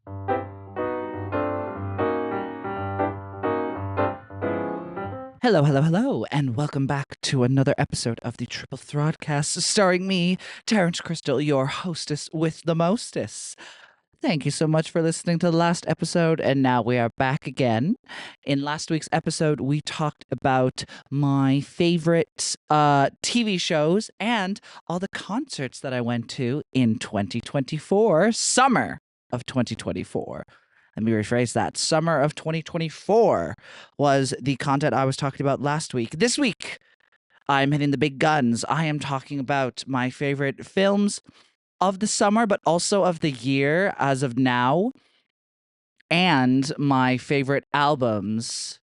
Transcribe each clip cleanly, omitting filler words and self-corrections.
Hello, hello, hello, and welcome back to another episode of the Triple Throdcast, starring me, Terrence Crystal, your hostess with the mostess. Thank you so much for listening to the last episode, and now we are back again. In last week's episode, we talked about my favorite TV shows and all the concerts that I went to in 2024, summer of 2024. Let me rephrase that. Summer of 2024 was the content I was talking about last week. This week, I'm hitting the big guns. I am talking about my favorite films of the summer, but also of the year as of now, and my favorite albums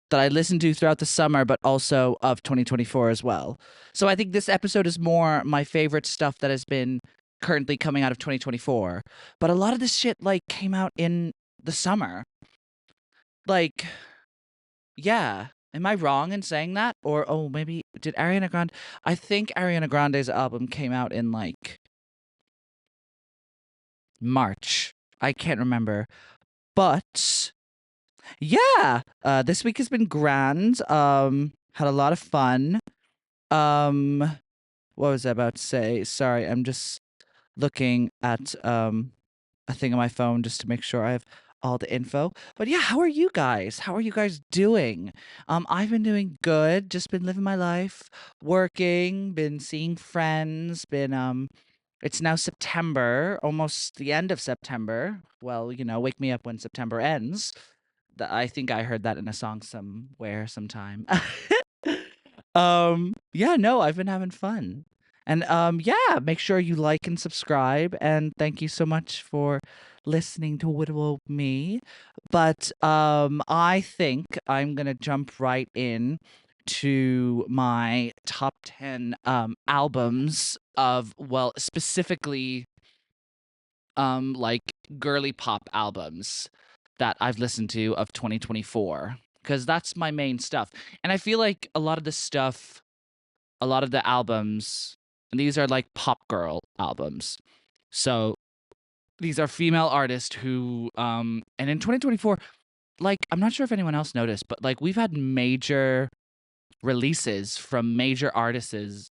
that I listened to throughout the summer, but also of 2024 as well. So I think this episode is more my favorite stuff that has been currently coming out of 2024. But a lot of this shit like came out in the summer. Like, yeah. Am I wrong in saying that? Or oh, maybe did Ariana Grande? I think Ariana Grande's album came out in like March. I can't remember. But yeah, this week has been grand. Had a lot of fun. Um, what was I about to say? Sorry, I'm just looking at a thing on my phone just to make sure I have all the info. But yeah, how are you guys? How are you guys doing? I've been doing good. Just been living my life, working, been seeing friends, been it's now September, almost the end of September. Well, wake me up when September ends. I think I heard that in a song somewhere sometime. Yeah, no, I've been having fun. And yeah, make sure you like and subscribe, and thank you so much for listening to Whittle Me. But I think I'm gonna jump right in to my top 10 albums of, well, specifically like girly pop albums that I've listened to of 2024, because that's my main stuff. And I feel like a lot of the stuff, a lot of the albums, and these are like pop girl albums. So these are female artists who and in 2024, like I'm not sure if anyone else noticed, but like we've had major releases from major artists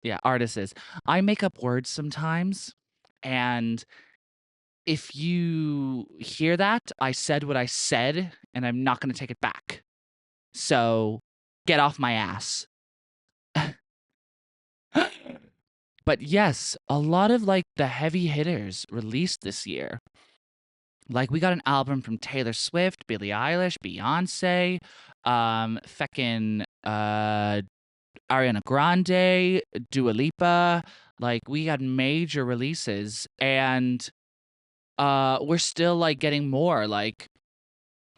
yeah, artists. I make up words sometimes, and if you hear that, I said what I said, and I'm not going to take it back. So get off my ass. But yes, a lot of like the heavy hitters released this year. Like we got an album from Taylor Swift, Billie Eilish, Beyonce, feckin' Ariana Grande, Dua Lipa. Like we got major releases, and we're still like getting more. Like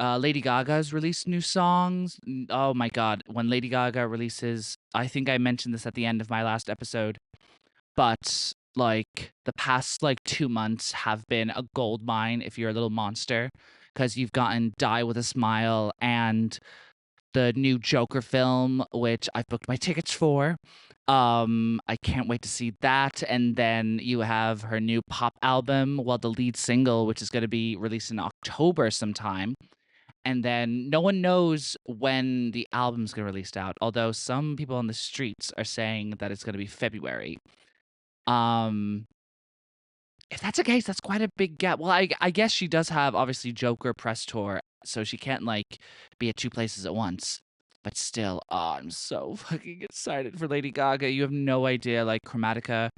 Lady Gaga's released new songs. Oh my god, when Lady Gaga releases, I think I mentioned this at the end of my last episode, but like the past like 2 months have been a gold mine if you're a little monster, because you've gotten Die with a Smile and the new Joker film, which I've booked my tickets for. I can't wait to see that. And then you have her new pop album, well, the lead single, which is going to be released in October sometime. And then no one knows when the album's going to release out, although some people on the streets are saying that it's going to be February. Um, if that's the case, that's quite a big gap. Well, I guess she does have obviously Joker press tour, so she can't like be at two places at once. But still, oh, I'm so fucking excited for Lady Gaga. You have no idea. Like Chromatica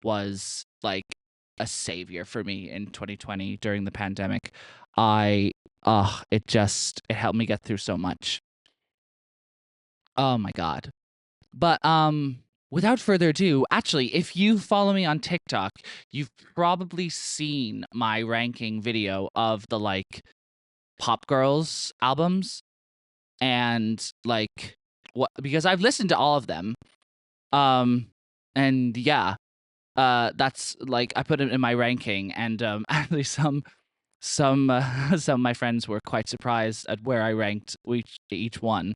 was like a savior for me in 2020 during the pandemic. I it helped me get through so much. Oh my god. But without further ado, actually, if you follow me on TikTok, you've probably seen my ranking video of the like pop girls albums, and like what, because I've listened to all of them. Um and yeah, that's like I put it in my ranking, and actually some of my friends were quite surprised at where I ranked each one.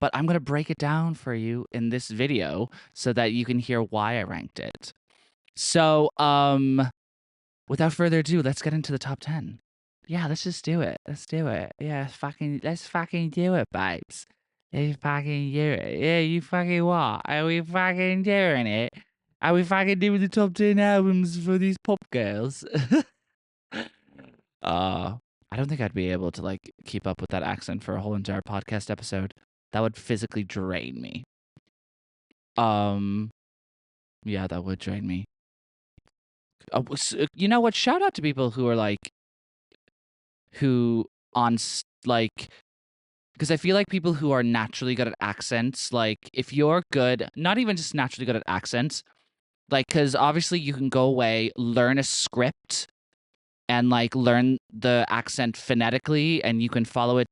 But I'm going to break it down for you in this video so that you can hear why I ranked it. So, without further ado, let's get into the top 10. Yeah, let's just do it. Let's do it. Yeah, let's fucking do it, babes. Let's fucking do it. Yeah, you fucking what? Are we fucking doing it? Are we fucking doing the top 10 albums for these pop girls? I don't think I'd be able to like keep up with that accent for a whole entire podcast episode. That would physically drain me. Um, yeah, that would drain me. You know what? Shout out to people who are like, who like, because I feel like people who are naturally good at accents, like if you're good, not even just naturally good at accents, like, because obviously you can go away, learn a script, and like learn the accent phonetically, and you can follow it.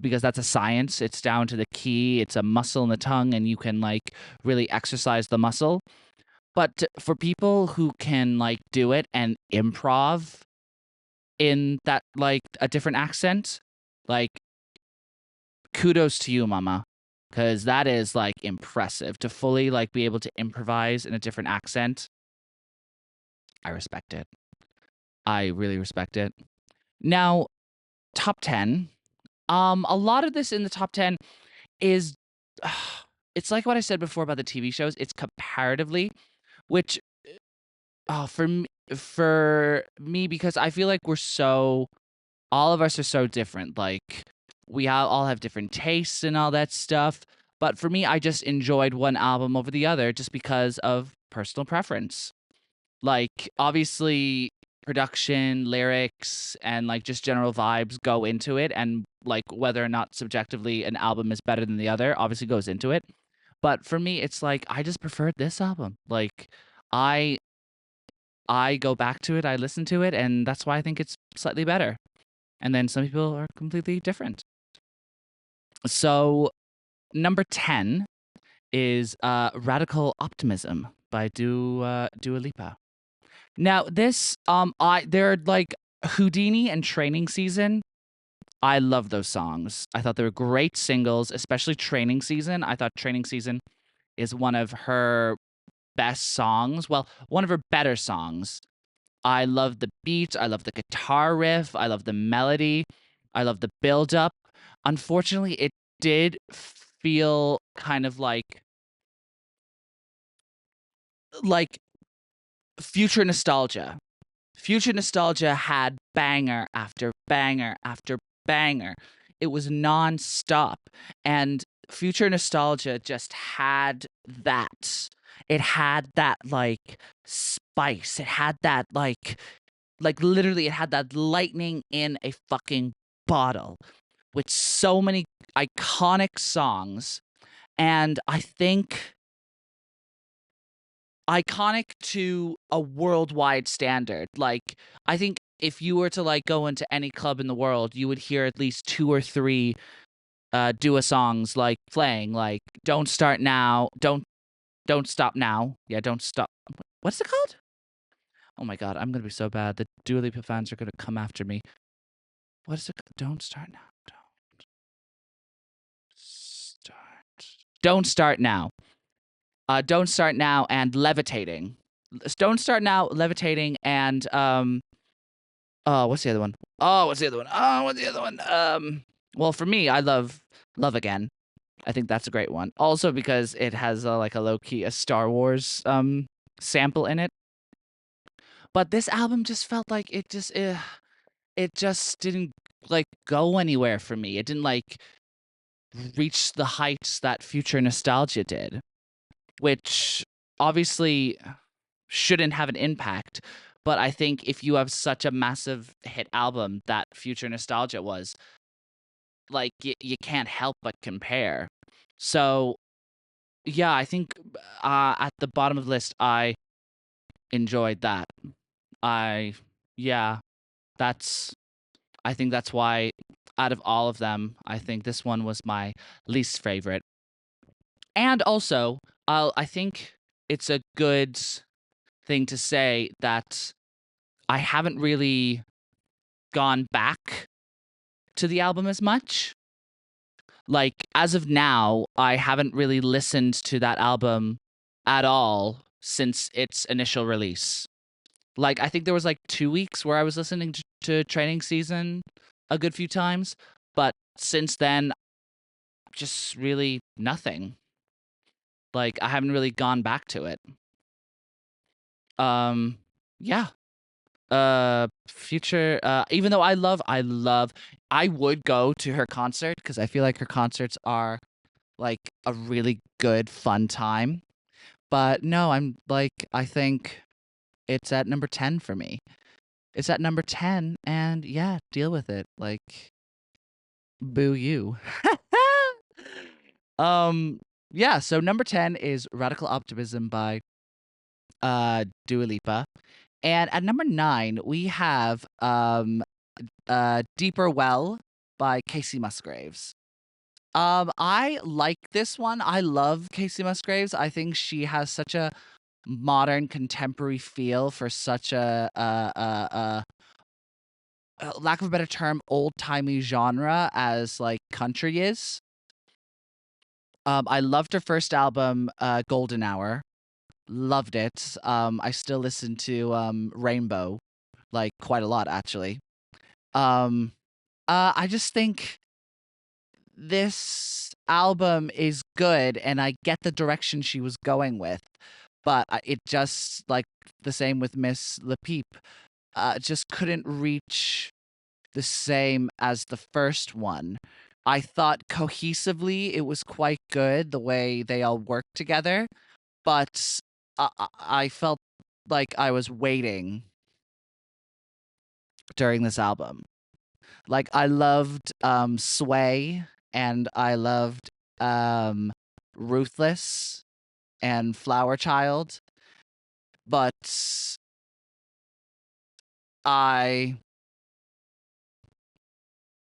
Because that's a science. It's down to the key. It's a muscle in the tongue, and you can like really exercise the muscle. But for people who can like do it and improv in that like a different accent, like kudos to you, mama. Because that is like impressive to fully like be able to improvise in a different accent. I respect it. I really respect it. Now, top 10. A lot of this in the top 10 is it's like what I said before about the TV shows. It's comparatively, which for me because I feel like all of us are so different. Like all have different tastes and all that stuff. But for me, I just enjoyed one album over the other just because of personal preference. Like obviously production, lyrics, and like just general vibes go into it, and like whether or not subjectively an album is better than the other obviously goes into it. But for me, it's like I just preferred this album. Like I I go back to it, I listen to it, and that's why I think it's slightly better. And then some people are completely different. So number 10 is Radical Optimism by Dua Lipa. Now this they're like Houdini and Training Season. I love those songs. I thought they were great singles, especially Training Season. I thought Training Season is one of her best songs. Well, one of her better songs. I love the beat. I love the guitar riff. I love the melody. I love the build up. Unfortunately, it did feel kind of like future nostalgia. Future nostalgia had banger after banger after banger. It was nonstop. And future nostalgia just had that. It had that like spice. It had that like literally it had that lightning in a fucking bottle with so many iconic songs. And I think iconic to a worldwide standard. Like, I think if you were to like go into any club in the world, you would hear at least two or three Dua songs like playing, like "Don't Start Now," "Don't Stop Now." Yeah, "Don't Stop." What's it called? Oh my god, I'm gonna be so bad. The Dua Lipa fans are gonna come after me. What is it? Don't start now. Don't start now. Don't start now and levitating. Don't start now, levitating, and oh, what's the other one? Oh, what's the other one? Oh, what's the other one? Well, for me, I love Love Again. I think that's a great one. Also because it has like a low key a Star Wars sample in it. But this album just felt like it just didn't like go anywhere for me. It didn't like reach the heights that Future Nostalgia did, which obviously shouldn't have an impact. But I think if you have such a massive hit album that Future Nostalgia was, like you can't help but compare. So yeah, I think at the bottom of the list, I enjoyed that. I yeah, that's I think that's why out of all of them, I think this one was my least favorite. And also, I think it's a good thing to say that I haven't really gone back to the album as much. Like as of now, I haven't really listened to that album at all since its initial release. Like, I think there was like 2 weeks where I was listening to Training Season a good few times, but since then, just really nothing. Like, I haven't really gone back to it. Um, yeah. Future. Even though I would go to her concert because I feel like her concerts are like a really good, fun time. But no, I think it's at number 10 for me. It's at number 10, and yeah, deal with it. Like, boo you. um, yeah, so number 10 is Radical Optimism by Dua Lipa. And at number 9, we have Deeper Well by Casey Musgraves. I like this one. I love Casey Musgraves. I think she has such a modern contemporary feel for such a lack of a better term, old-timey genre as like country is. I loved her first album, Golden Hour. Loved it. I still listen to Rainbow like quite a lot actually. Um I just think this album is good and I get the direction she was going with, but it just like the same with Miss Le Peep, just couldn't reach the same as the first one. I thought cohesively it was quite good the way they all worked together, but I felt like I was waiting during this album. Like I loved Sway and I loved um Ruthless and Flower Child, but I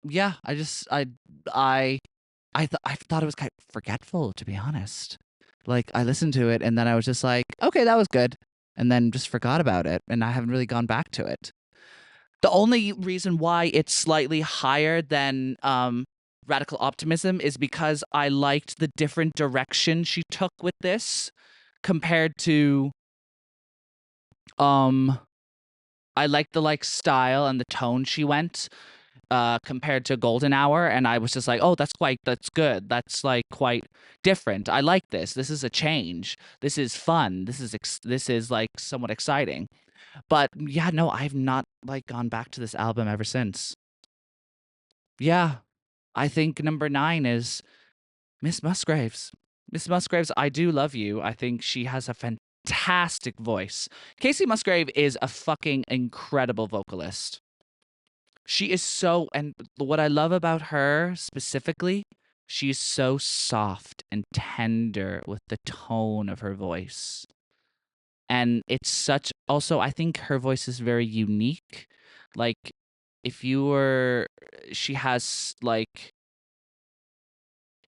yeah, I I thought it was kind of forgetful, to be honest. Like I listened to it and then I was just like, okay, that was good, and then just forgot about it, and I haven't really gone back to it. The only reason why it's slightly higher than Radical Optimism is because I liked the different direction she took with this compared to um I liked the like style and the tone she went compared to Golden Hour, and I was just like, "Oh, that's good. That's like quite different. I like this. This is a change. This is fun. This is like somewhat exciting." But yeah, no, I've not like gone back to this album ever since. Yeah, I think number 9 is Miss Musgraves. Miss Musgraves, I do love you. I think she has a fantastic voice. Casey Musgrave is a fucking incredible vocalist. She is so, and what I love about her specifically, she's so soft and tender with the tone of her voice. And it's such, also, I think her voice is very unique. Like, if you were, she has, like,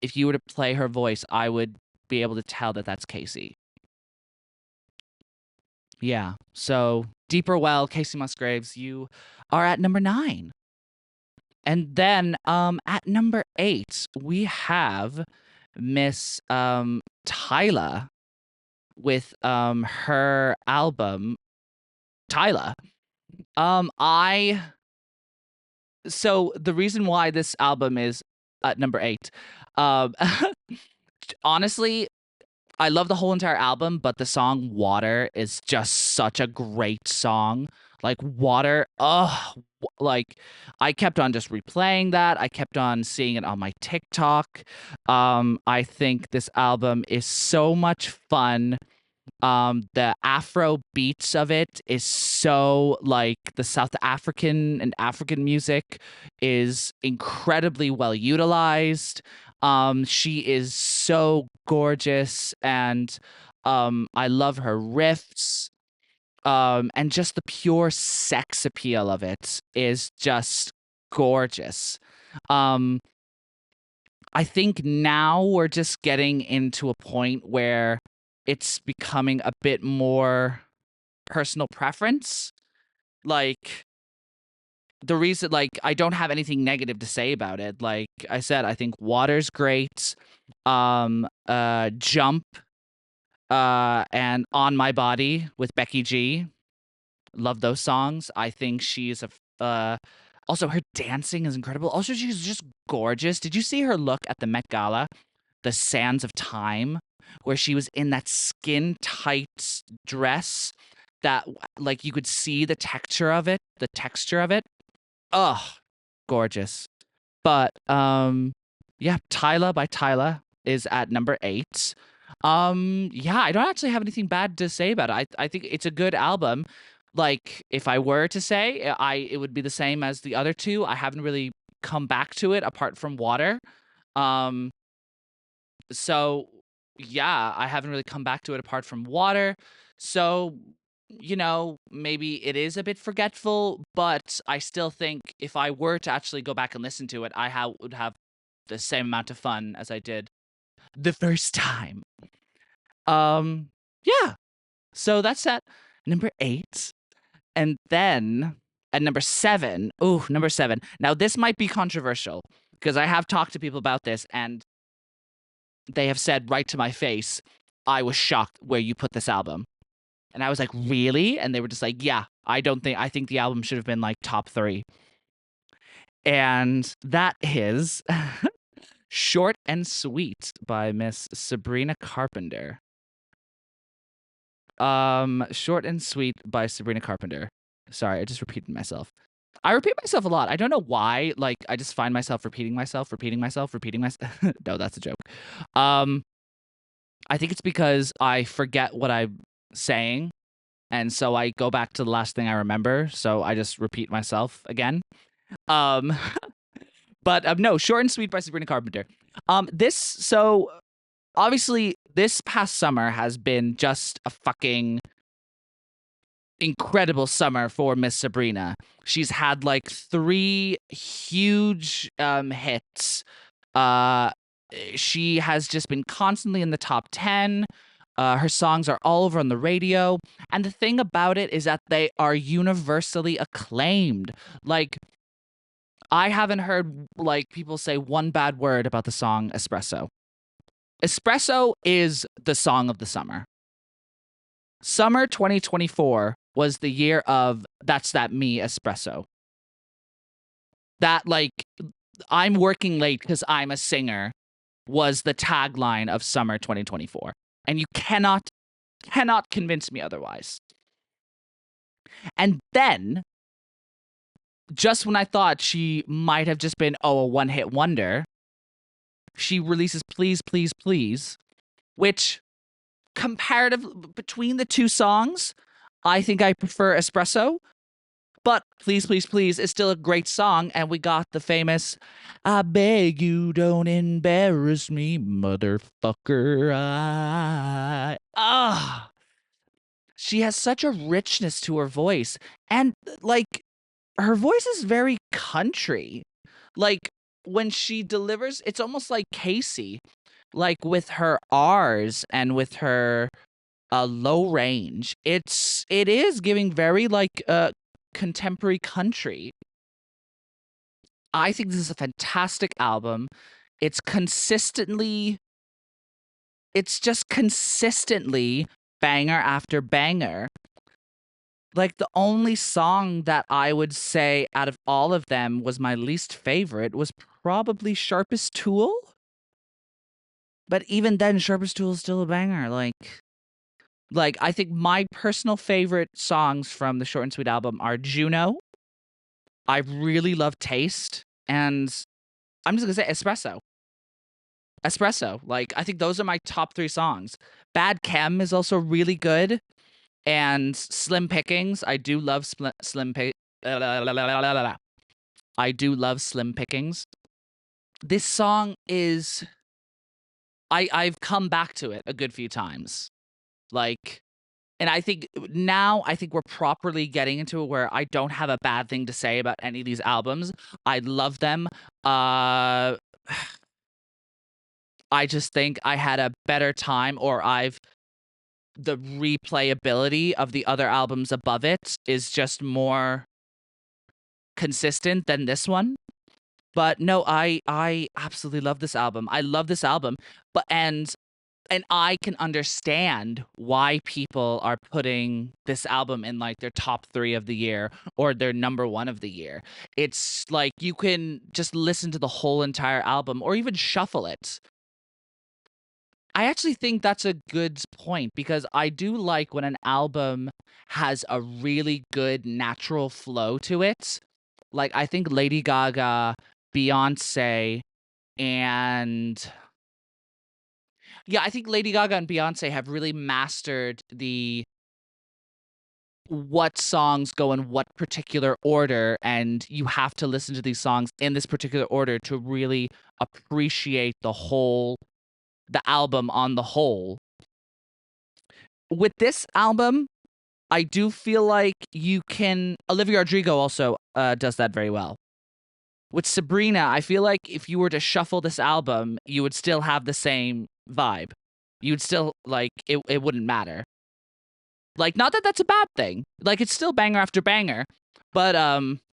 if you were to play her voice, I would be able to tell that that's Casey. Yeah. So, Deeper Well, Casey Musgraves, you are at number 9. And then at number 8, we have Miss Tyla with her album Tyla. I so the reason why this album is at number 8, um honestly, I love the whole entire album, but the song Water is just such a great song. Like Water, like I kept on just replaying that. I kept on seeing it on my TikTok. I think this album is so much fun. The Afro beats of it is so like the South African and African music is incredibly well utilized. She is so gorgeous, and I love her riffs. And just the pure sex appeal of it is just gorgeous. Um, I think now we're just getting into a point where it's becoming a bit more personal preference. Like the reason, like I don't have anything negative to say about it. Like I said, I think Water's great. Jump and On My Body with Becky G. Love those songs. I think she's also her dancing is incredible. Also, she's just gorgeous. Did you see her look at the Met Gala, the Sands of Time, where she was in that skin tight dress that like you could see the texture of it. Ugh, gorgeous. But yeah, Tyla by Tyla is at number 8. Yeah, I don't actually have anything bad to say about it. I think it's a good album. Like if I were to say, it would be the same as the other two. I haven't really come back to it apart from Water. Um so yeah, I haven't really come back to it apart from Water. So maybe it is a bit forgetful, but I still think if I were to actually go back and listen to it, would have the same amount of fun as I did the first time. Yeah. So that's at number 8. And then at number 7, ooh, number 7. Now this might be controversial because I have talked to people about this and they have said right to my face, I was shocked where you put this album. And I was like, really? And they were just like, yeah, I think the album should have been like top 3. And that is Short and Sweet by Miss Sabrina Carpenter. Short and Sweet by Sabrina Carpenter. Sorry, I just repeated myself. I repeat myself a lot. I don't know why. Like, I just find myself repeating myself. No, that's a joke. I think it's because I forget what I'm saying, and so I go back to the last thing I remember. So I just repeat myself again. Um, but no, Short and Sweet by Sabrina Carpenter. So obviously this past summer has been just a fucking incredible summer for Miss Sabrina. She's had like 3 huge hits. Uh she has just been constantly in the top 10. Her songs are all over on the radio. And the thing about it is that they are universally acclaimed. Like, I haven't heard like people say one bad word about the song Espresso. Espresso is the song of the summer. Summer 2024 was the year of That's That Me Espresso. That, like, I'm working late because I'm a singer was the tagline of summer 2024. And you cannot convince me otherwise. And then, just when I thought she might have just been, a one-hit wonder, she releases Please, Please, Please, which, comparative between the two songs, I think I prefer Espresso. But Please, Please, Please is still a great song, and we got the famous I beg you don't embarrass me, motherfucker. She has such a richness to her voice. And, like, her voice is very country. Like, when she delivers, it's almost like Casey, like with her R's and with her low range. It is giving very like contemporary country. I think this is a fantastic album. It's just consistently banger after banger. Like, the only song that I would say out of all of them was my least favorite was probably Sharpest Tool. But even then, Sharpest Tool is still a banger. Like I think my personal favorite songs from the Short and Sweet album are Juno. I really love Taste, and I'm just gonna say Espresso. Espresso. Like, I think those are my top 3 songs. Bad Chem is also really good, and Slim Pickings. I do love Slim I do love Slim Pickings. This song is I've come back to it a good few times. Like, and I think now we're properly getting into it where I don't have a bad thing to say about any of these albums. I love them. I just think I had a better time, or the replayability of the other albums above it is just more consistent than this one. But no, I absolutely love this album. I love this album. And and I can understand why people are putting this album in like their top 3 of the year or their number 1 of the year. It's like you can just listen to the whole entire album or even shuffle it. I actually think that's a good point because I do like when an album has a really good natural flow to it. Like I think Lady Gaga, Beyonce, and yeah, I think Lady Gaga and Beyonce have really mastered the what songs go in what particular order, and you have to listen to these songs in this particular order to really appreciate the album on the whole. With this album, I do feel like you can. Olivia Rodrigo also does that very well. With Sabrina, I feel like if you were to shuffle this album, you would still have the same vibe. You'd still like it wouldn't matter. Like, not that that's a bad thing. Like, it's still banger after banger. But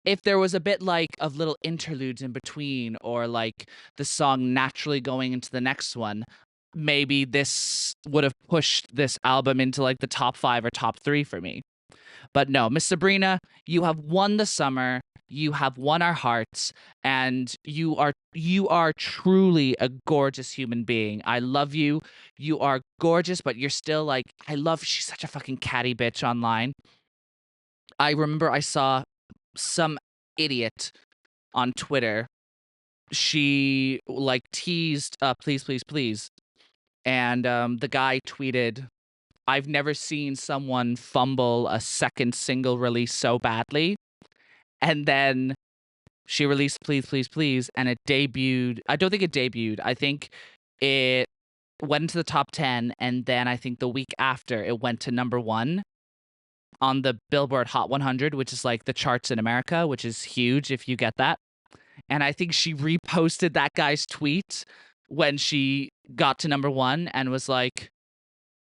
if there was a bit like of little interludes in between, or like the song naturally going into the next one, maybe this would have pushed this album into like the top 5 or top 3 for me. But no, Miss Sabrina, you have won the summer. You have won our hearts, and you are truly a gorgeous human being. I love you. You are gorgeous, but you're still like I love. She's such a fucking catty bitch online. I remember I saw some idiot on Twitter. She like teased, please, please, please, and the guy tweeted, "I've never seen someone fumble a second single release so badly." And then she released Please, Please, Please, and it debuted. I don't think it debuted. I think it went into the top 10, and then I think the week after it went to number 1 on the Billboard Hot 100, which is like the charts in America, which is huge if you get that. And I think she reposted that guy's tweet when she got to number 1 and was like,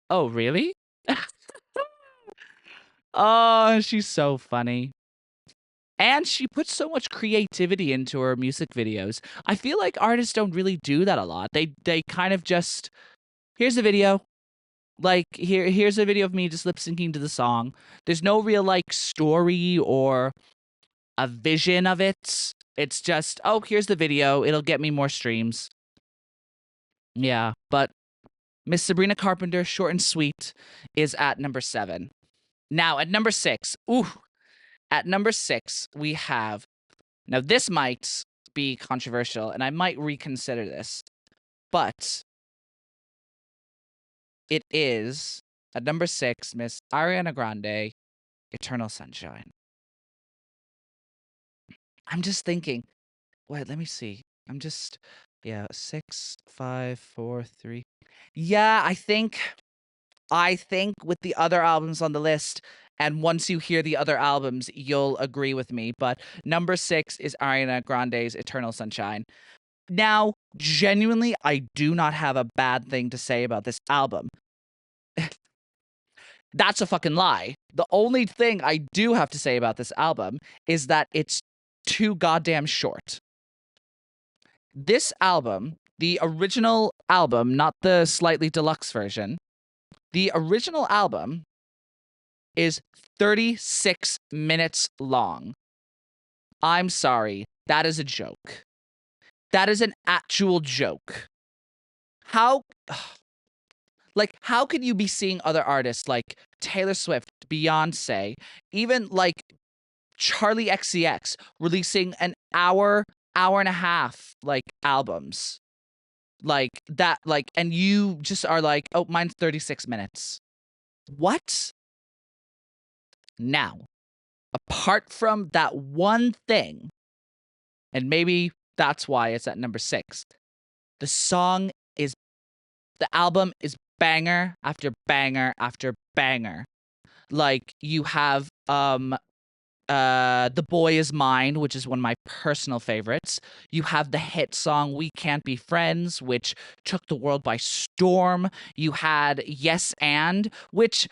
"Oh, really?" Oh, she's so funny. And she puts so much creativity into her music videos. I feel like artists don't really do that a lot. They kind of just here's a video. Like here's a video of me just lip syncing to the song. There's no real like story or a vision of it. It's just, oh, here's the video. It'll get me more streams. Yeah, but Miss Sabrina Carpenter, short and sweet, is at number 7. Now at number 6, at number 6 we have. Now, this might be controversial, and I might reconsider this, but it is, at number 6, Miss Ariana Grande, Eternal Sunshine. I'm just thinking, wait, let me see. Yeah, 6, 5, 4, 3. Yeah, I think with the other albums on the list, and once you hear the other albums, you'll agree with me. But number 6 is Ariana Grande's Eternal Sunshine. Now, genuinely, I do not have a bad thing to say about this album. That's a fucking lie. The only thing I do have to say about this album is that it's too goddamn short. This album, the original album, not the slightly deluxe version, the original album is 36 minutes long. I'm sorry. That is a joke. That is an actual joke. How can you be seeing other artists like Taylor Swift, Beyonce, even like Charlie XCX releasing an hour and a half like albums like that, like, and you just are like, oh, mine's 36 minutes. What? Now, apart from that one thing, and maybe that's why it's at number 6, the album is banger after banger after banger. Like, you have The Boy Is Mine, which is one of my personal favorites. You have the hit song We Can't Be Friends, which took the world by storm. You had Yes and, which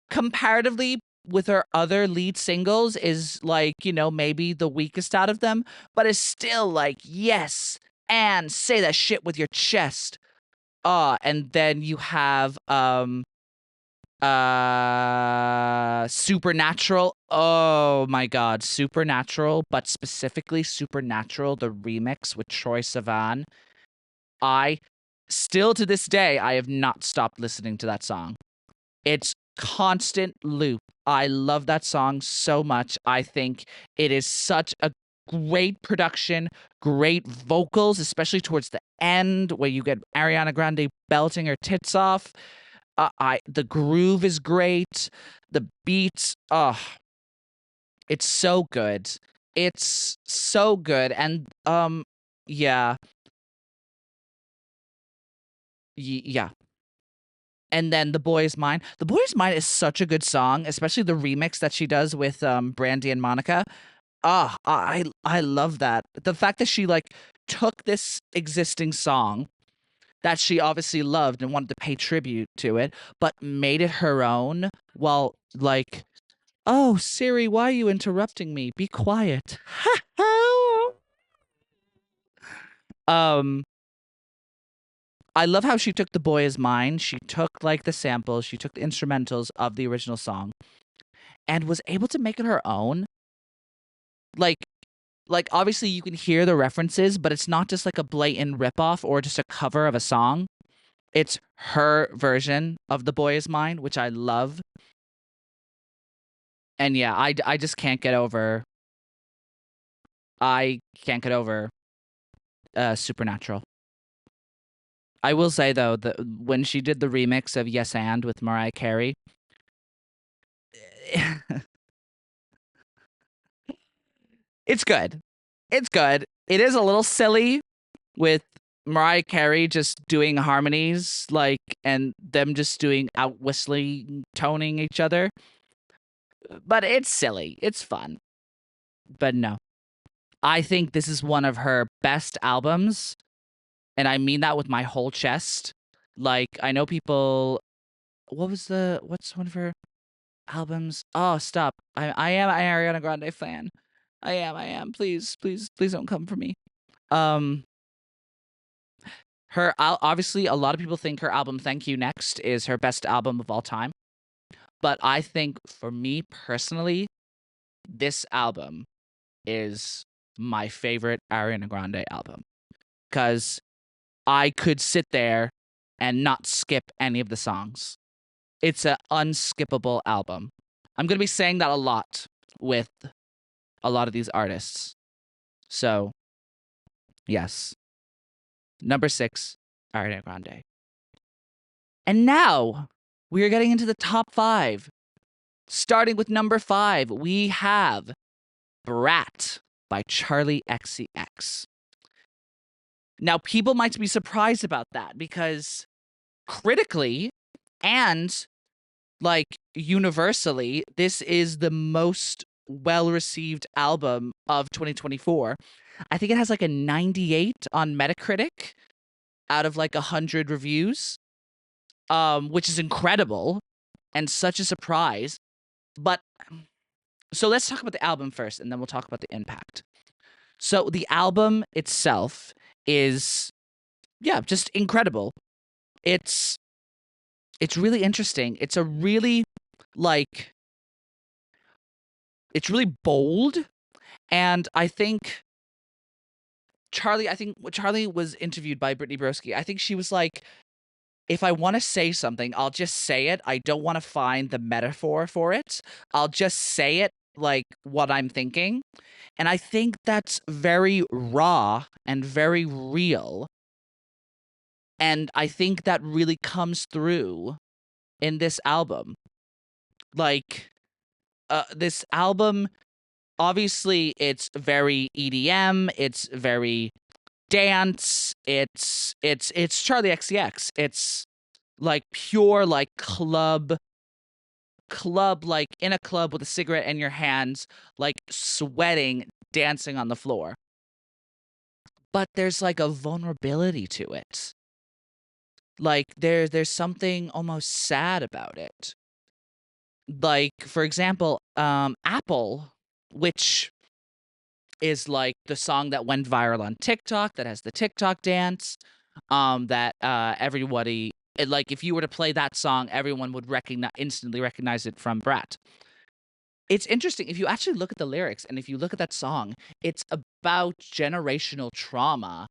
comparatively with her other lead singles is like, maybe the weakest out of them, but is still like, yes, and say that shit with your chest. And then you have Supernatural. Oh my God, Supernatural, but specifically Supernatural, the remix with Troye Sivan. I still to this day I have not stopped listening to that song. It's constant loop. I love that song so much. I think it is such a great production, great vocals, especially towards the end where you get Ariana Grande belting her tits off. I the groove is great. The beats, it's so good. It's so good. And yeah, yeah. And then The Boy Is Mine. The Boy Is Mine is such a good song, especially the remix that she does with Brandy and Monica. I love that. The fact that she like took this existing song that she obviously loved and wanted to pay tribute to it, but made it her own while like, oh Siri, why are you interrupting me? Be quiet. um I love how she took The Boy Is Mine. She took like the samples, she took the instrumentals of the original song and was able to make it her own. Like obviously you can hear the references, but it's not just like a blatant ripoff or just a cover of a song. It's her version of The Boy Is Mine, which I love. And yeah, I just can't get over. I can't get over Supernatural. I will say though that when she did the remix of Yes and with Mariah Carey, it's good. It's good. It is a little silly with Mariah Carey just doing harmonies, like, and them just doing out whistling, toning each other. But it's silly. It's fun. But no, I think this is one of her best albums. And I mean that with my whole chest. Like, I know people. What's one of her albums? Oh, stop. I am an Ariana Grande fan. I am. Please, please, please don't come for me. Um, obviously a lot of people think her album Thank You Next is her best album of all time, but I think for me personally this album is my favorite Ariana Grande album cuz I could sit there and not skip any of the songs. It's an unskippable album. I'm going to be saying that a lot with a lot of these artists. So, yes. Number 6, Ariana Grande. And now we are getting into the top 5. Starting with number 5, we have Brat by Charlie XCX. Now, people might be surprised about that because critically and like universally, this is the most well-received album of 2024. I think it has like a 98 on Metacritic out of like 100 reviews, which is incredible and such a surprise. But so let's talk about the album first, and then we'll talk about the impact. So the album itself is, yeah, just incredible. It's really interesting. It's a really like it's really bold, and I think Charlie was interviewed by Brittany Broski. I think she was like, if I want to say something, I'll just say it. I don't want to find the metaphor for it. I'll just say it like what I'm thinking. And I think that's very raw and very real. And I think that really comes through in this album. Like, this album, obviously, it's very EDM. It's very dance. It's Charlie XCX. It's like pure like club like in a club with a cigarette in your hands, like sweating, dancing on the floor. But there's like a vulnerability to it. Like there's something almost sad about it. Like for example, Apple, which is like the song that went viral on TikTok that has the TikTok dance. that everybody like if you were to play that song, everyone would instantly recognize it from Brat. It's interesting if you actually look at the lyrics and if you look at that song, it's about generational trauma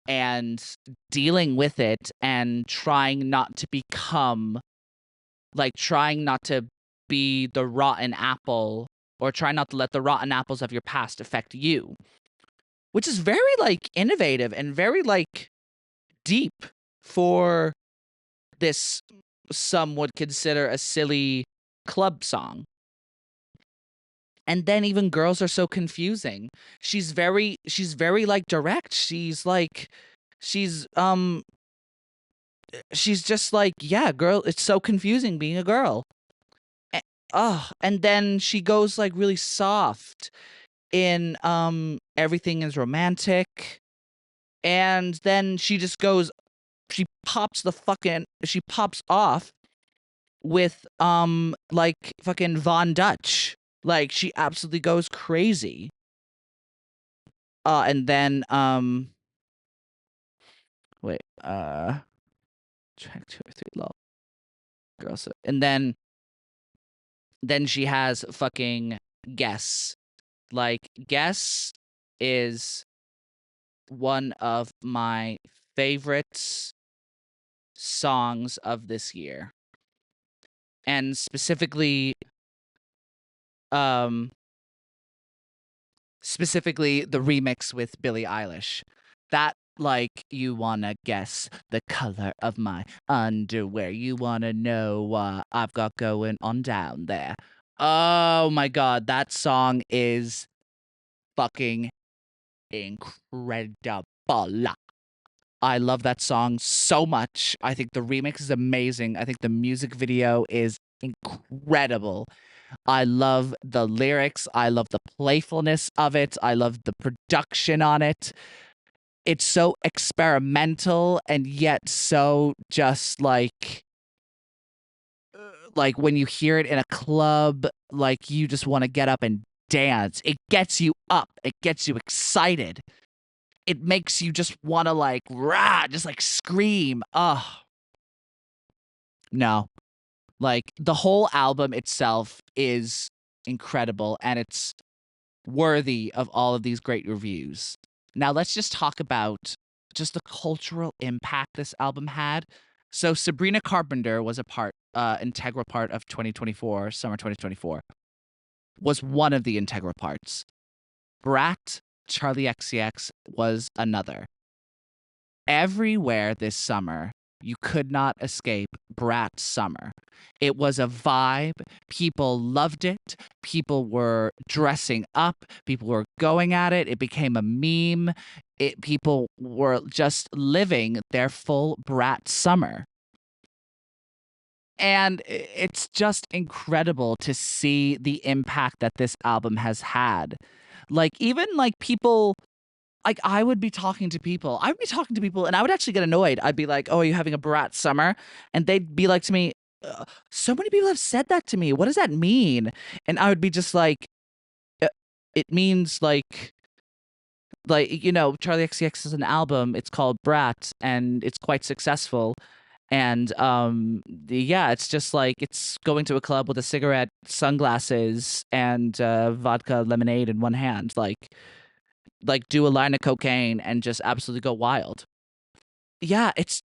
and dealing with it and trying not to become trying not to be the rotten apple or try not to let the rotten apples of your past affect you, which is very innovative and very deep for this some would consider a silly club song. And then even girls are so confusing. She's very direct. She's she's just like, yeah, girl, it's so confusing being a girl. A- and then she goes really soft in everything is romantic. And then she pops off with fucking Von Dutch. Like she absolutely goes crazy. And then wait, track 2 or 3 low girls. And then she has fucking Guess. Like Guess is one of my favorite songs of this year. And um specifically the remix with Billie Eilish. That you wanna guess the color of my underwear. You wanna know what I've got going on down there. Oh my god, that song is fucking incredible. I love that song so much. I think the remix is amazing. I think the music video is incredible. I love the lyrics. I love the playfulness of it. I love the production on it. It's so experimental and yet so just like when you hear it in a club, like you just want to get up and dance. It gets you up. It gets you excited. It makes you just want to rah, just scream. Ugh. No. Like the whole album itself is incredible and it's worthy of all of these great reviews. Now let's just talk about just the cultural impact this album had. So Sabrina Carpenter was integral part of 2024, summer 2024, was one of the integral parts. Brat, Charlie XCX was another. Everywhere this summer, you could not escape Brat Summer. It was a vibe. People loved it. People were dressing up. People were going at it. It became a meme. People were just living their full Brat Summer. And it's just incredible to see the impact that this album has had. Even people I would be talking to people. I would be talking to people and I would actually get annoyed. I'd be like, "Oh, are you having a Brat summer?" And they'd be like to me, "So many people have said that to me. What does that mean?" And I would be just like, It means Charlie XCX is an album. It's called Brat and it's quite successful. And yeah, it's just it's going to a club with a cigarette, sunglasses, and vodka lemonade in one hand. Do a line of cocaine and just absolutely go wild. Yeah, it's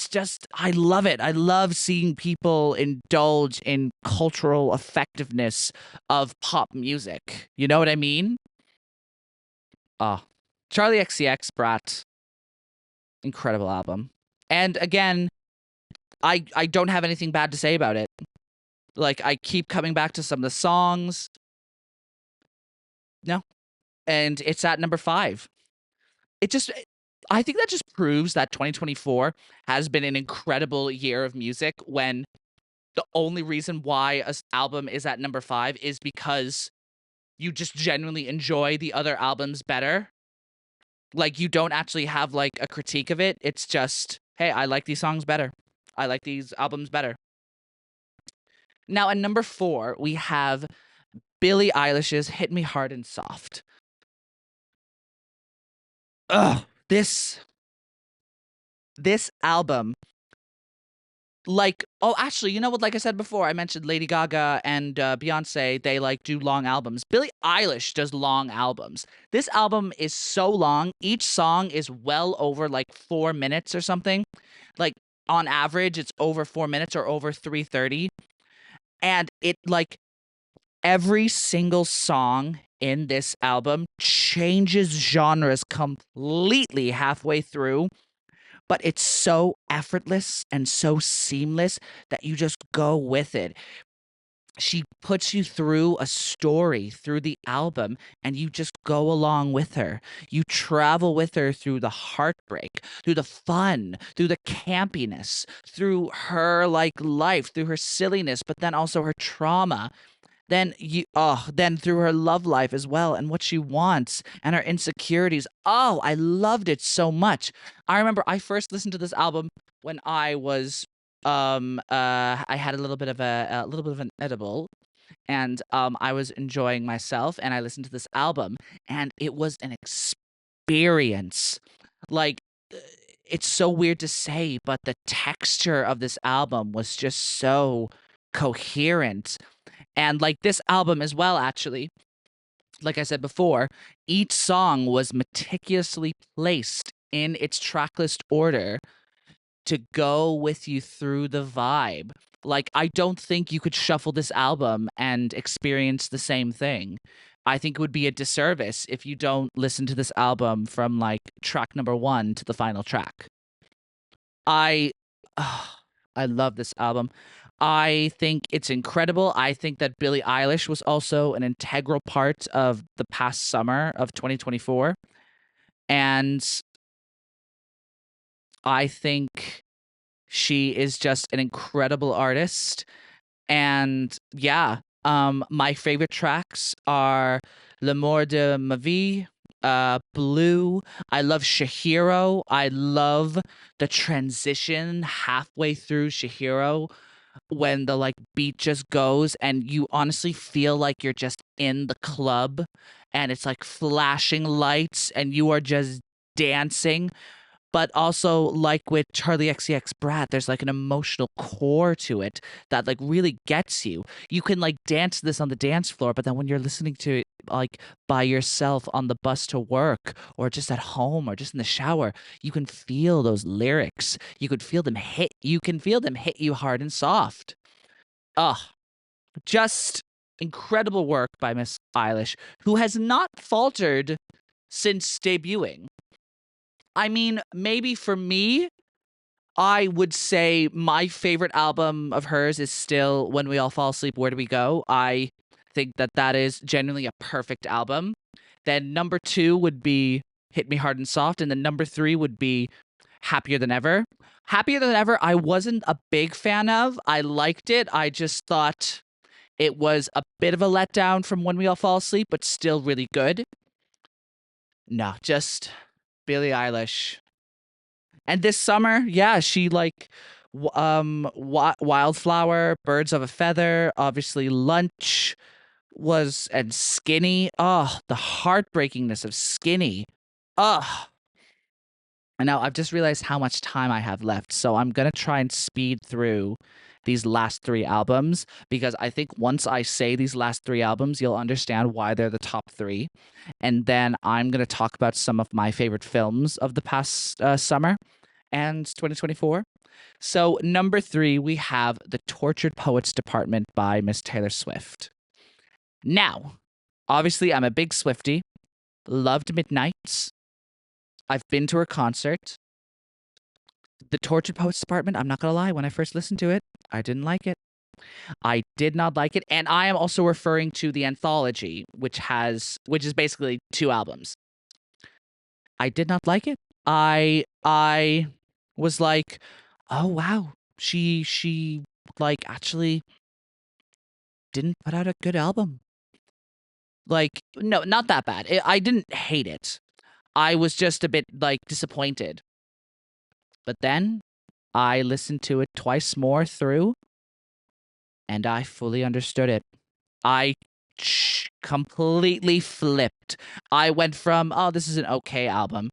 just I love it. I love seeing people indulge in cultural effectiveness of pop music. You know what I mean? Oh, Charlie XCX, Brat, incredible album. And again, I don't have anything bad to say about it. I keep coming back to some of the songs. No. And it's at number 5. It just I think that just proves that 2024 has been an incredible year of music when the only reason why an album is at number 5 is because you just genuinely enjoy the other albums better. You don't actually have a critique of it. It's just, hey, I like these songs better. I like these albums better. Now at number 4, we have Billie Eilish's Hit Me Hard and Soft. Ugh, this this album, like, oh, actually, you know what? Like I said before, I mentioned Lady Gaga and Beyonce. They like do long albums. Billie Eilish does long albums. This album is so long. Each song is well over like 4 minutes or something. Like on average, it's over 4 minutes or over 3:30. And it like every single song in this album changes genres completely halfway through, but it's so effortless and so seamless that you just go with it. She puts you through a story through the album and you just go along with her. You travel with her through the heartbreak, through the fun, through the campiness, through her like life, through her silliness, but then also her trauma, then through her love life as well and what she wants and her insecurities. Oh, I loved it so much. I remember I first listened to this album when I was I had a little bit of an edible, and I was enjoying myself and I listened to this album and it was an experience. Like uh, it's so weird to say, but the texture of this album was just so coherent. And like this album as well, actually, like I said before, each song was meticulously placed in its tracklist order to go with you through the vibe. Like, I don't think you could shuffle this album and experience the same thing. I think it would be a disservice if you don't listen to this album from like track number one to the final track. I I love this album. I think it's incredible. I think that Billie Eilish was also an integral part of the past summer of 2024. And I think she is just an incredible artist. And yeah, my favorite tracks are L'amour de ma vie, Blue. I love Shihiro. I love the transition halfway through Shihiro when the like beat just goes and you honestly feel like you're just in the club and it's like flashing lights and you are just dancing. But also, like with Charlie XCX Brat, there's like an emotional core to it that like really gets you. You can like dance this on the dance floor, but then when you're listening to it like by yourself on the bus to work or just at home or just in the shower, you can feel those lyrics. You could feel them hit. You can feel them hit you hard and soft. Ugh, just incredible work by Miss Eilish, who has not faltered since debuting. I mean, maybe for me, I would say my favorite album of hers is still When We All Fall Asleep, Where Do We Go? I think that that is genuinely a perfect album. Then number two would be Hit Me Hard and Soft. And then number three would be Happier Than Ever. Happier Than Ever, I wasn't a big fan of. I liked it. I just thought it was a bit of a letdown from When We All Fall Asleep, but still really good. No, just Billie Eilish. And this summer, yeah, she like Wildflower, Birds of a Feather, obviously Lunch was and Skinny. Oh, the heartbreakingness of Skinny. Oh, and now I've just realized how much time I have left, so I'm gonna try and speed through these last three albums because I think once I say these last three albums, you'll understand why they're the top three. And then I'm gonna talk about some of my favorite films of the past summer and 2024. So, number three, we have The Tortured Poets Department by Miss Taylor Swift. Now, obviously, I'm a big Swiftie, loved Midnights. I've been to her concert. The Tortured Poets Department, I'm not going to lie, when I first listened to it, I didn't like it. I did not like it. And I am also referring to the anthology, which is basically two albums. I did not like it. I was like, oh wow, she like actually didn't put out a good album. Like no, not that bad. I didn't hate it. I was just a bit like disappointed. But then I listened to it twice more through and I fully understood it. I completely flipped. I went from, oh, this is an okay album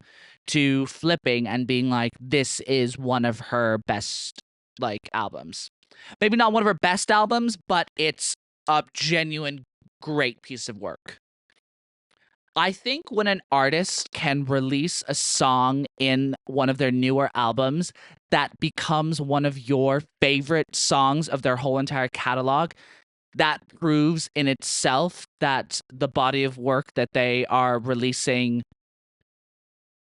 to flipping and being like, this is one of her best like albums. Maybe not one of her best albums, but it's a genuine great piece of work. I think when an artist can release a song in one of their newer albums that becomes one of your favorite songs of their whole entire catalog, that proves in itself that the body of work that they are releasing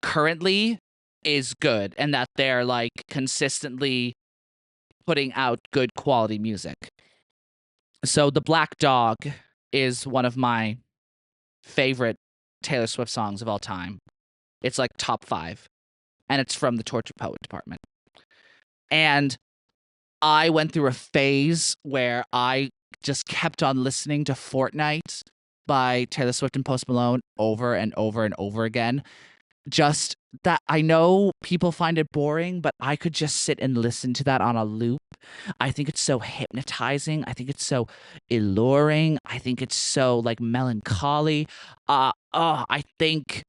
currently is good and that they're like consistently putting out good quality music. So The Black Dog is one of my favorite Taylor Swift songs of all time. It's like top 5, and it's from the Tortured Poet Department. And I went through a phase where I just kept on listening to Fortnite by Taylor Swift and Post Malone over and over and over again. Just that, I know people find it boring, but I could just sit and listen to that on a loop. I think it's so hypnotizing. I think it's so alluring. I think it's so like melancholy. I think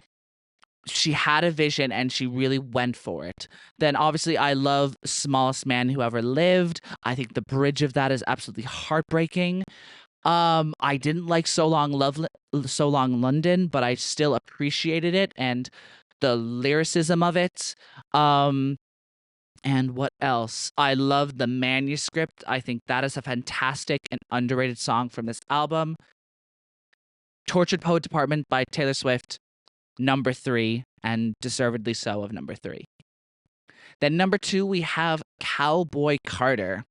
she had a vision and she really went for it. Then obviously I love Smallest Man Who Ever Lived. I think the bridge of that is absolutely heartbreaking. I didn't like So Long London, but I still appreciated it and the lyricism of it. And what else? I love The Manuscript. I think that is a fantastic and underrated song from this album. Tortured Poet Department by Taylor Swift, number 3, and deservedly so of number 3. Then number 2, we have Cowboy Carter.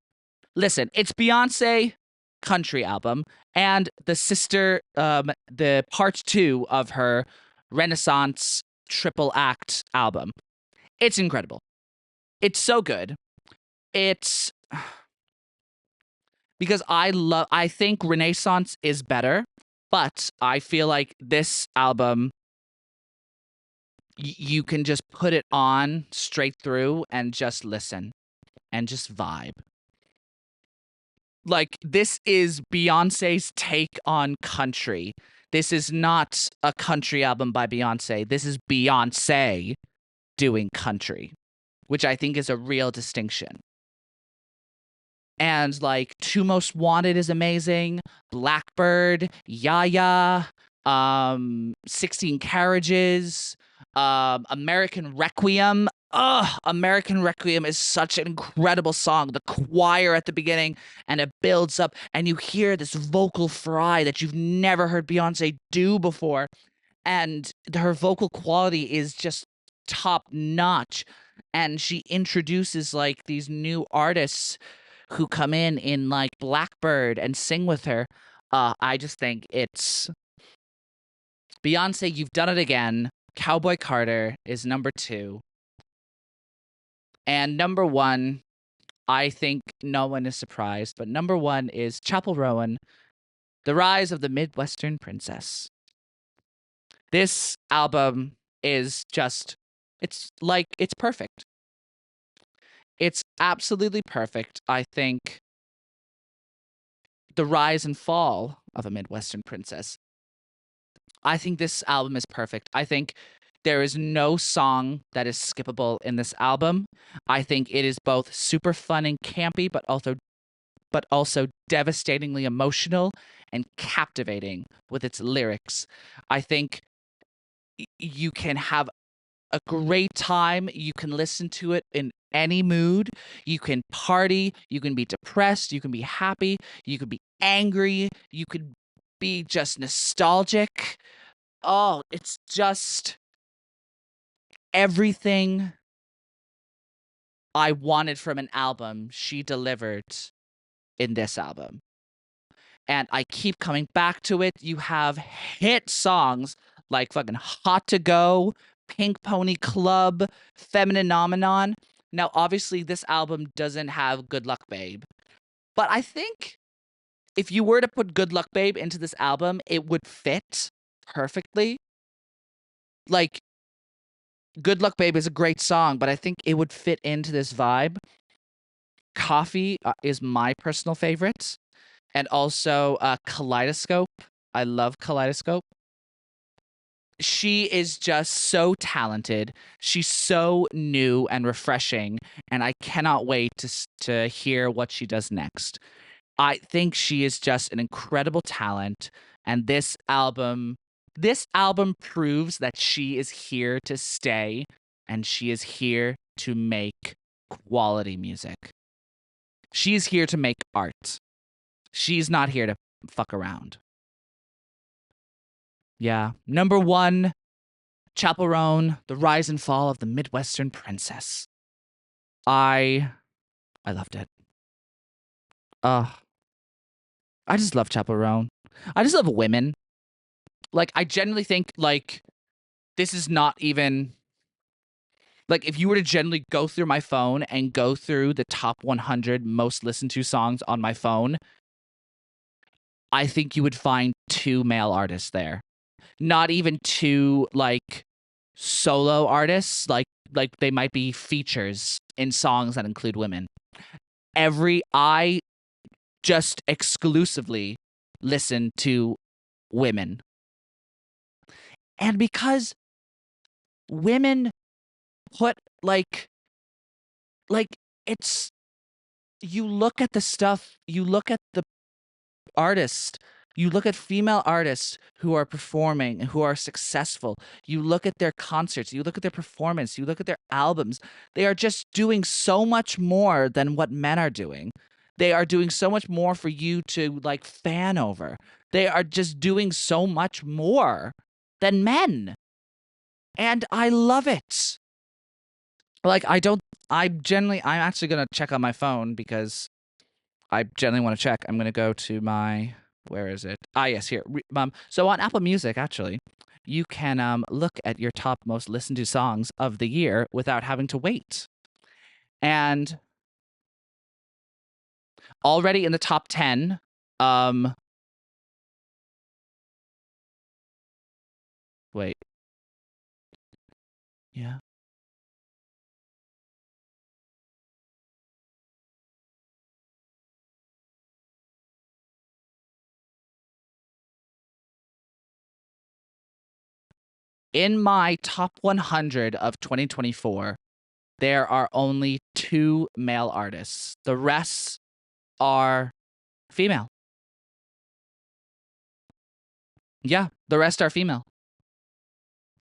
Listen, it's Beyonce country album and the part 2 of her Renaissance triple act album. It's incredible. It's so good. It's because I think Renaissance is better, but I feel like this album you can just put it on straight through and just listen and just vibe. Like, this is Beyonce's take on country. This is not a country album by Beyonce. This is Beyonce doing country, which I think is a real distinction. And like Two Most Wanted is amazing, Blackbird, Yaya, 16 Carriages, American Requiem. Ugh, American Requiem is such an incredible song. The choir at the beginning, and it builds up, and you hear this vocal fry that you've never heard Beyonce do before. And her vocal quality is just top notch. And she introduces like these new artists who come in like Blackbird and sing with her. I just think it's Beyonce, you've done it again. Cowboy Carter is number 2. And number 1, I think no one is surprised, but number 1 is Chapel Rowan, The Rise of the Midwestern Princess. This album is just, it's perfect. It's absolutely perfect. I think the rise and fall of a Midwestern princess. I think this album is perfect. I think there is no song that is skippable in this album. I think it is both super fun and campy, but also devastatingly emotional and captivating with its lyrics. I think you can have a great time. You can listen to it in any mood. You can party. You can be depressed. You can be happy. You could be angry. You could be just nostalgic. Oh, it's just everything I wanted from an album she delivered in this album. And I keep coming back to it. You have hit songs like fucking Hot to Go, Pink Pony Club, Femininomenon. Now, obviously, this album doesn't have Good Luck Babe. But I think if you were to put Good Luck Babe into this album, it would fit perfectly. Like, Good Luck Babe is a great song, but I think it would fit into this vibe. Coffee is my personal favorite. And also Kaleidoscope. I love Kaleidoscope. She is just so talented. She's so new and refreshing, and I cannot wait to hear what she does next. I think she is just an incredible talent, and this album proves that she is here to stay, and she is here to make quality music. She is here to make art. She's not here to fuck around. Yeah. Number one, Chaperone, The Rise and Fall of the Midwestern Princess. I I loved it. Uh I just love Chaperone. I just love women. Like I genuinely think like this is not even like if you were to generally go through my phone and go through the top 100 most listened to songs on my phone, I think you would find two male artists there. Not even two like solo artists, like they might be features in songs that include women. I just exclusively listen to women. And because women put like it's you look at the stuff, you look at the artists, you look at female artists who are performing, who are successful. You look at their concerts, you look at their performance, you look at their albums. They are just doing so much more than what men are doing. They are doing so much more for you to like fan over. They are just doing so much more than men. And I love it. Like I'm actually going to check on my phone because I generally want to check. I'm going to go to my, where is it? Ah, yes, here. So on Apple Music, actually, you can look at your top most listened to songs of the year without having to wait. And already in the top 10, wait, yeah. In my top 100 of 2024, there are only two male artists. The rest are female. Yeah, the rest are female.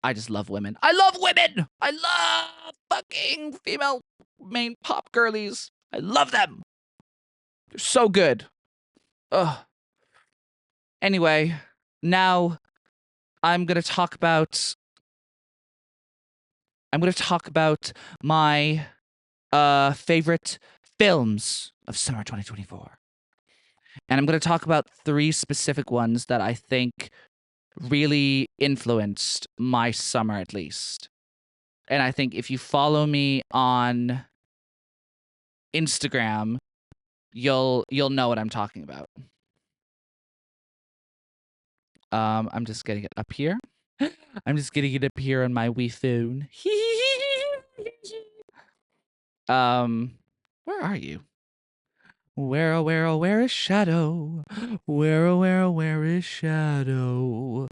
I just love women. I love women. I love fucking female main pop girlies. I love them. They're so good. Ugh. Anyway, now I'm gonna talk about my favorite films of summer 2024. And I'm gonna talk about three specific ones that I think really influenced my summer at least. And I think if you follow me on Instagram, you'll know what I'm talking about. I'm just getting it up here. I'm just getting it up here on my Wii phone. Where are you? Where, oh, where, oh, where is Shadow? Where, oh, where, oh, where is Shadow?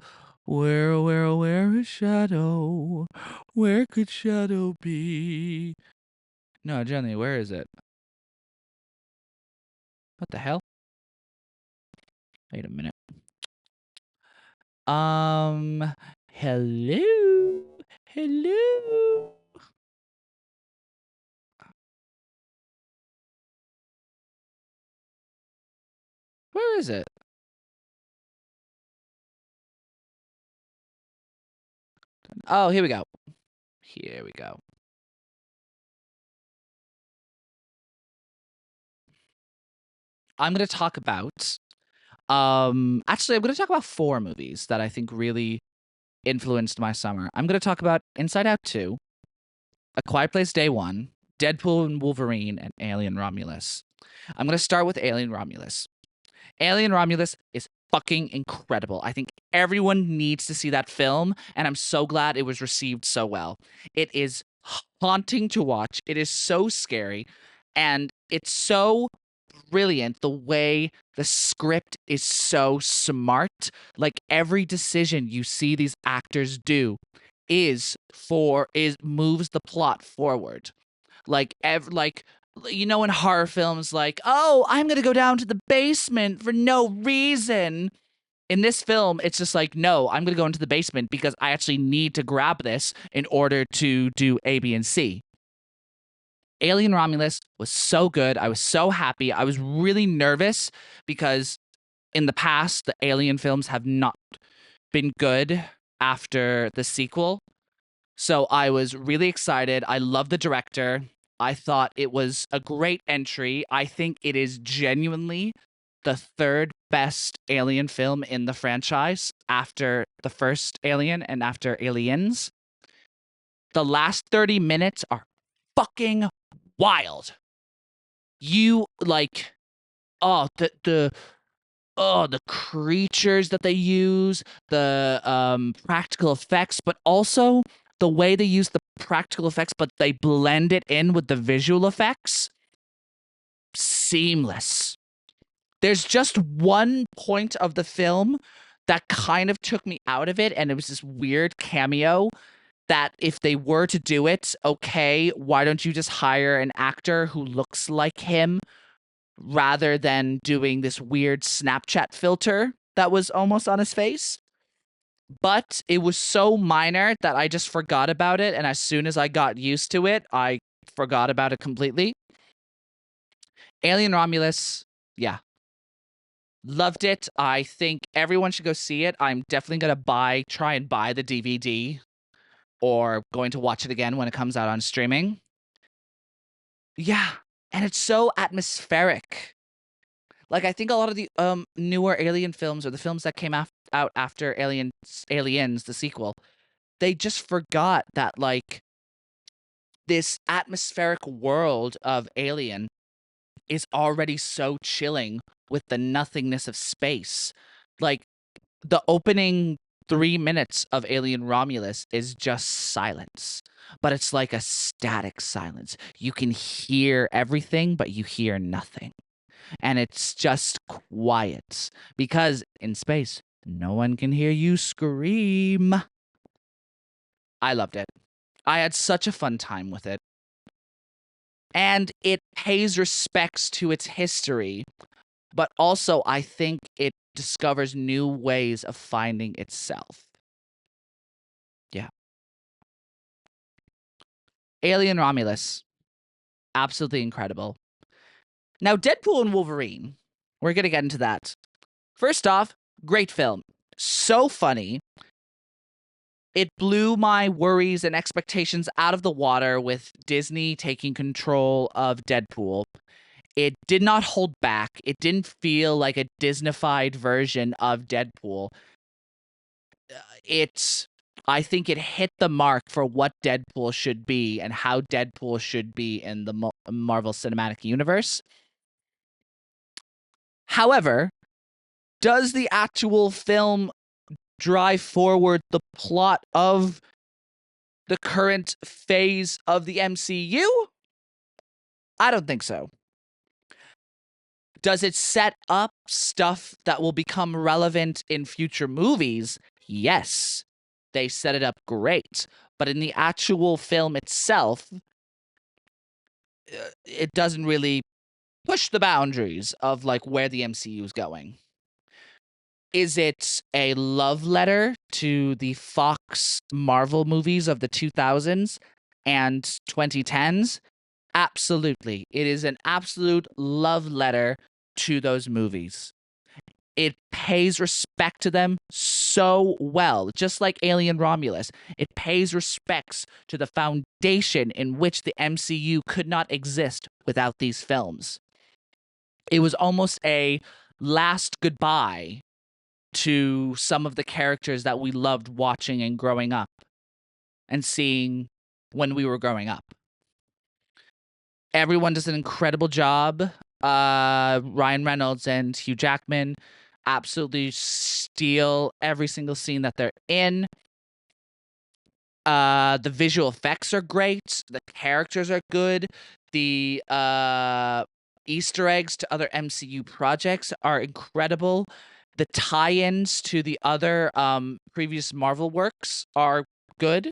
Where, oh, where, oh, where is Shadow? Where could Shadow be? No, Jenny, where is it? What the hell? Wait a minute. Hello? Hello? Where is it? Oh, here we go. Here we go. I'm going to talk about actually I'm going to talk about four movies that I think really influenced my summer. I'm going to talk about Inside Out 2, A Quiet Place Day 1, Deadpool and Wolverine, and Alien Romulus. I'm going to start with Alien Romulus. Alien Romulus is fucking incredible. I think everyone needs to see that film, and I'm so glad it was received so well. It is haunting to watch. It is so scary, and it's so brilliant. The way the script is so smart. Like every decision you see these actors do is moves the plot forward. Like you know, in horror films, like, oh, I'm gonna go down to the basement for no reason. In this film, it's just like, no, I'm gonna go into the basement because I actually need to grab this in order to do A, B, and C. Alien Romulus was so good. I was so happy. I was really nervous because in the past, the Alien films have not been good after the sequel. So I was really excited. I love the director. I thought it was a great entry. I think it is genuinely the third best Alien film in the franchise after the first Alien and after Aliens. The last 30 minutes are fucking wild. You like, oh, the creatures that they use, the practical effects, but also the way they use the practical effects, but they blend it in with the visual effects. Seamless. There's just one point of the film that kind of took me out of it, and it was this weird cameo that if they were to do it, okay, why don't you just hire an actor who looks like him rather than doing this weird Snapchat filter that was almost on his face? But it was so minor that I just forgot about it, and as soon as I got used to it, I forgot about it completely. Alien Romulus, yeah. Loved it. I think everyone should go see it. I'm definitely gonna try and buy the DVD or going to watch it again when it comes out on streaming. Yeah, and it's so atmospheric. Like I think a lot of the newer Alien films or the films that came out after Aliens, the sequel, they just forgot that like this atmospheric world of Alien is already so chilling with the nothingness of space. Like the opening 3 minutes of Alien Romulus is just silence, but it's like a static silence. You can hear everything, but you hear nothing. And it's just quiet because in space, no one can hear you scream. I loved it. I had such a fun time with it. And it pays respects to its history, but also I think it discovers new ways of finding itself. Yeah. Alien Romulus, absolutely incredible. Now, Deadpool and Wolverine, we're going to get into that. First off, great film. So funny. It blew my worries and expectations out of the water with Disney taking control of Deadpool. It did not hold back. It didn't feel like a Disneyfied version of Deadpool. I think it hit the mark for what Deadpool should be and how Deadpool should be in the Marvel Cinematic Universe. However, does the actual film drive forward the plot of the current phase of the MCU? I don't think so. Does it set up stuff that will become relevant in future movies? Yes. They set it up great. But in the actual film itself, it doesn't really push the boundaries of like where the MCU is going. Is it a love letter to the Fox Marvel movies of the 2000s and 2010s? Absolutely. It is an absolute love letter to those movies. It pays respect to them so well, just like Alien Romulus. It pays respects to the foundation in which the MCU could not exist without these films. It was almost a last goodbye to some of the characters that we loved watching and growing up and seeing when we were growing up. Everyone does an incredible job. Ryan Reynolds and Hugh Jackman absolutely steal every single scene that they're in. The visual effects are great. The characters are good. The Easter eggs to other MCU projects are incredible. The tie-ins to the other previous Marvel works are good.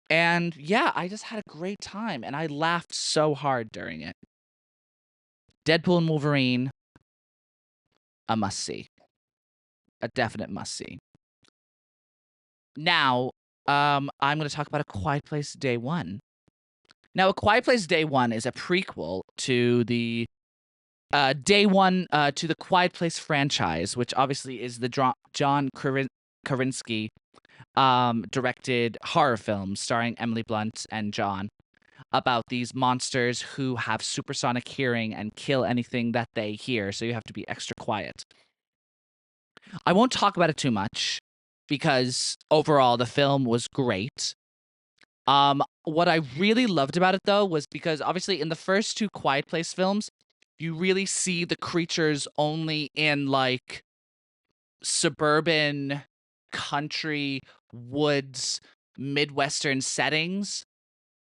And yeah, I just had a great time and I laughed so hard during it. Deadpool and Wolverine, a must see. A definite must see. Now, I'm going to talk about A Quiet Place Day One. Now, A Quiet Place Day One is a prequel to the Day One to the Quiet Place franchise, which obviously is the John Krasinski directed horror film starring Emily Blunt and John about these monsters who have supersonic hearing and kill anything that they hear, so you have to be extra quiet. I won't talk about it too much because overall the film was great. What I really loved about it though was because obviously in the first two Quiet Place films, you really see the creatures only in like suburban, country, woods, midwestern settings.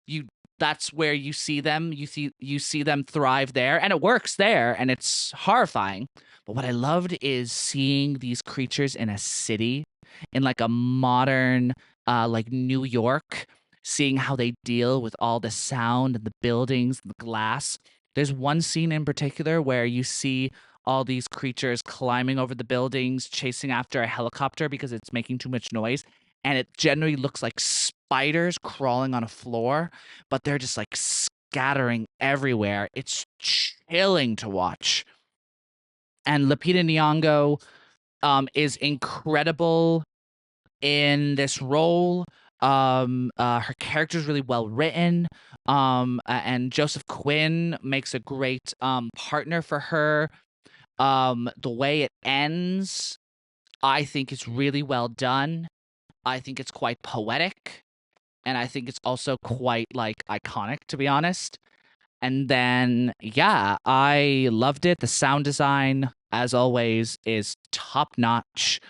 You That's where you see them. You see them thrive there, and it works there, and it's horrifying. But what I loved is seeing these creatures in a city, in like a modern, like New York, seeing how they deal with all the sound and the buildings and the glass. There's one scene in particular where you see all these creatures climbing over the buildings, chasing after a helicopter because it's making too much noise. And it generally looks like spiders crawling on a floor, but they're just like scattering everywhere. It's chilling to watch. And Lupita Nyong'o is incredible in this role. Her character is really well written. And Joseph Quinn makes a great partner for her. The way it ends, I think is really well done. I think it's quite poetic, and I think it's also quite like iconic, to be honest. And then, yeah, I loved it. The sound design, as always, is top notch.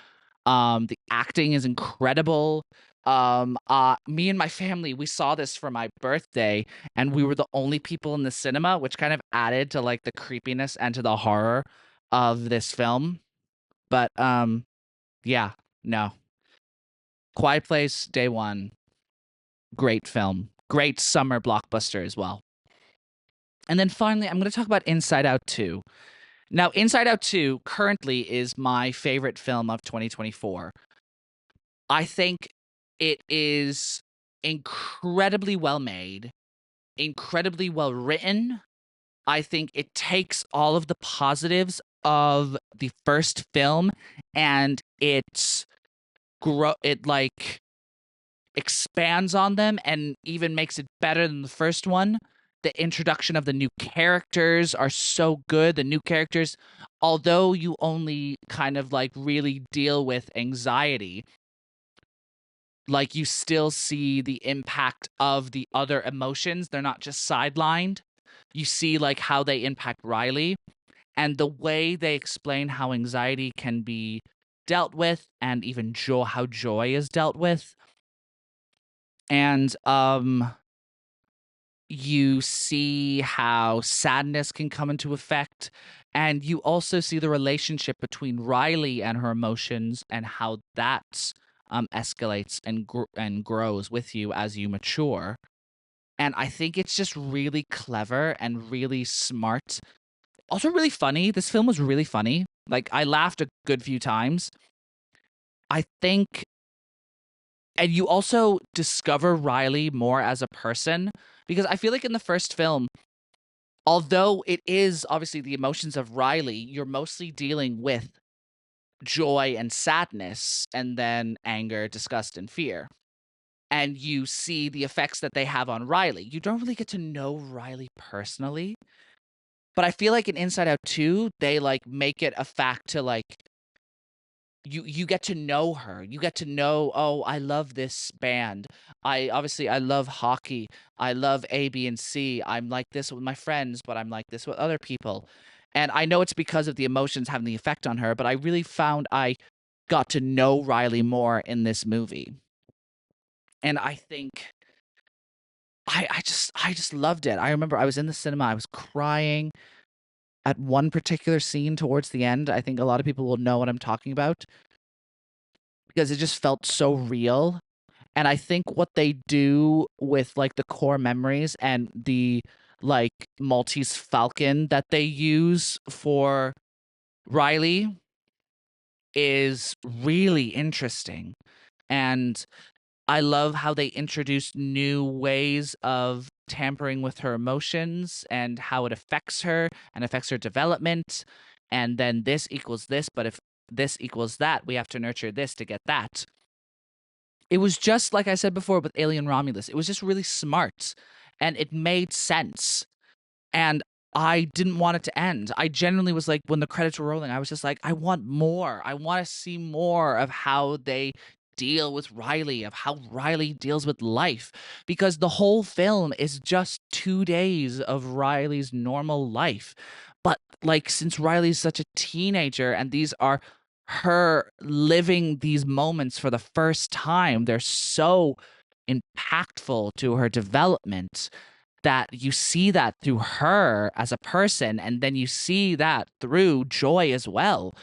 The acting is incredible. Me and my family, we saw this for my birthday, and we were the only people in the cinema, which kind of added to like the creepiness and to the horror of this film. But yeah, no. Quiet Place Day One, great film. Great summer blockbuster as well. And then finally, I'm going to talk about Inside Out 2. Now, Inside Out 2 currently is my favorite film of 2024. I think it is incredibly well made, incredibly well written. I think it takes all of the positives of the first film and it like expands on them and even makes it better than the first one. The introduction of the new characters are so good. The new characters, although you only kind of like really deal with anxiety, like you still see the impact of the other emotions. They're not just sidelined. You see like how they impact Riley and the way they explain how anxiety can be dealt with and even how joy is dealt with. And you see how sadness can come into effect, and you also see the relationship between Riley and her emotions and how that escalates and grows with you as you mature. And I think it's just really clever and really smart. Also really funny. This film was really funny. Like I laughed a good few times. I think and you also discover Riley more as a person because I feel like in the first film, although it is obviously the emotions of Riley, you're mostly dealing with joy and sadness and then anger, disgust, and fear. And you see the effects that they have on Riley. You don't really get to know Riley personally, but I feel like in Inside Out 2, they like make it a fact to like you get to know her. You get to know, oh, I love this band. I love hockey. I love A, B, and C. I'm like this with my friends, but I'm like this with other people. And I know it's because of the emotions having the effect on her, but I really found I got to know Riley more in this movie. And I think I just loved it. I remember I was in the cinema, I was crying. at one particular scene towards the end. I think a lot of people will know what I'm talking about because it just felt so real. And I think what they do with like the core memories and the like Maltese Falcon that they use for Riley is really interesting. And I love how they introduced new ways of tampering with her emotions and how it affects her and affects her development. And then this equals this, but if this equals that, we have to nurture this to get that. It was just like I said before with Alien Romulus. It was just really smart and it made sense. And I didn't want it to end. I genuinely was like, when the credits were rolling, I was just like, I want more. I want to see more of how they deal with Riley, of how Riley deals with life. Because the whole film is just 2 days of Riley's normal life. But like, since Riley's such a teenager and these are her living these moments for the first time, they're so impactful to her development that you see that through her as a person, and then you see that through Joy as well.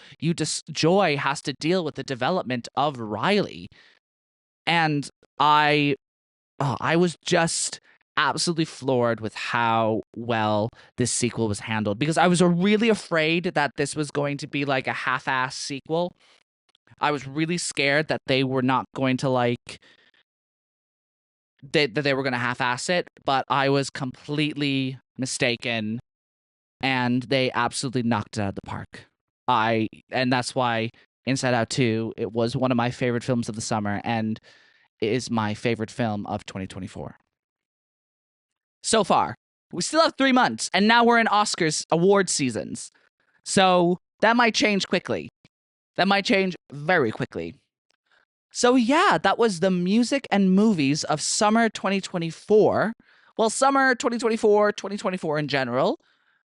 Joy has to deal with the development of Riley. And I was just absolutely floored with how well this sequel was handled, because I was really afraid that this was going to be like a half-ass sequel. I was really scared that they were not going to like that they were going to half-ass it, but I was completely mistaken, and they absolutely knocked it out of the park. And that's why Inside Out 2, it was one of my favorite films of the summer and is my favorite film of 2024. So far. We still have 3 months, and now we're in Oscars award seasons. So that might change quickly. That might change very quickly. So yeah, that was the music and movies of summer 2024. Well, summer 2024, 2024 in general.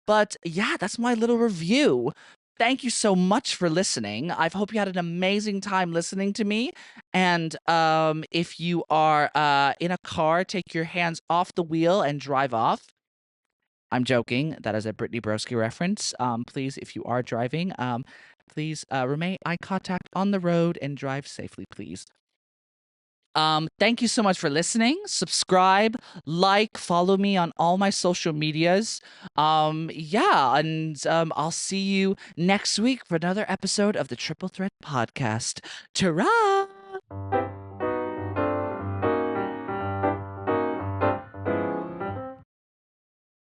But yeah, that's my little review. Thank you so much for listening. I hope you had an amazing time listening to me. And if you are in a car, take your hands off the wheel and drive off. I'm joking. That is a Brittany Broski reference. Please, if you are driving, please remain eye contact on the road and drive safely, please. Thank you so much for listening. Subscribe, like, follow me on all my social medias. Yeah, and I'll see you next week for another episode of the Triple Threat Podcast. Ta-ra!